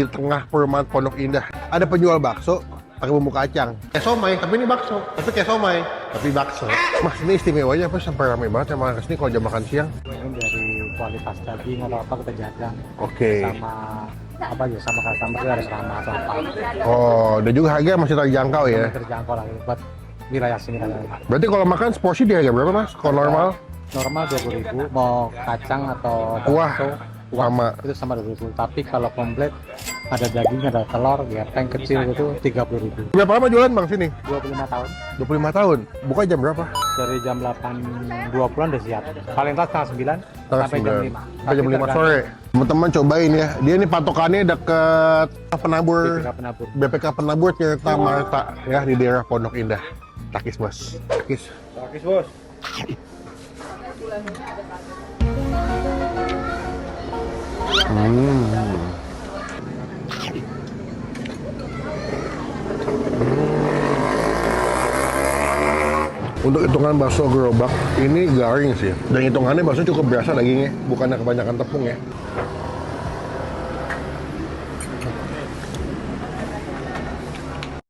tengah perumahan Pondok Indah. Ada penjual bakso pakai bumbu kacang. Kayak somai, tapi ini bakso. Tapi kayak somai, tapi bakso. Mas, ini istimewanya apa sampai ramai banget sama kesini kalau jam makan siang? Ini dari kualitas daging atau apa kita jaga. Oke. Sama apa ya, sama customer juga harus ramah atau apa. Oh, dan juga harga masih terjangkau ya? Terjangkau lagi buat wilayah sini kan. Berarti kalau makan seporsi di harga berapa mas? Kalau normal? Normal 20.000, mau kacang atau Kuah sama. itu sama 20.000. Tapi kalau komplit ada daging, ada telur, gepeng kecil itu 30.000. Berapa lama jualan bang sini? 25 tahun. 25 tahun. Buka jam berapa? Dari jam 8.20 udah siap. Paling telat setengah 9 sampai jam 5. Sampai jam 5 sore. Teman-teman cobain ya. Dia ini patokannya dekat penabur Penabur. BPK Penabur Tirta Marta ya di daerah Pondok Indah. Takis bos. Takis. Takis bos. Untuk hitungan bakso gerobak ini garing sih. Dan hitungannya bakso cukup berasa dagingnya, bukannya kebanyakan tepung ya.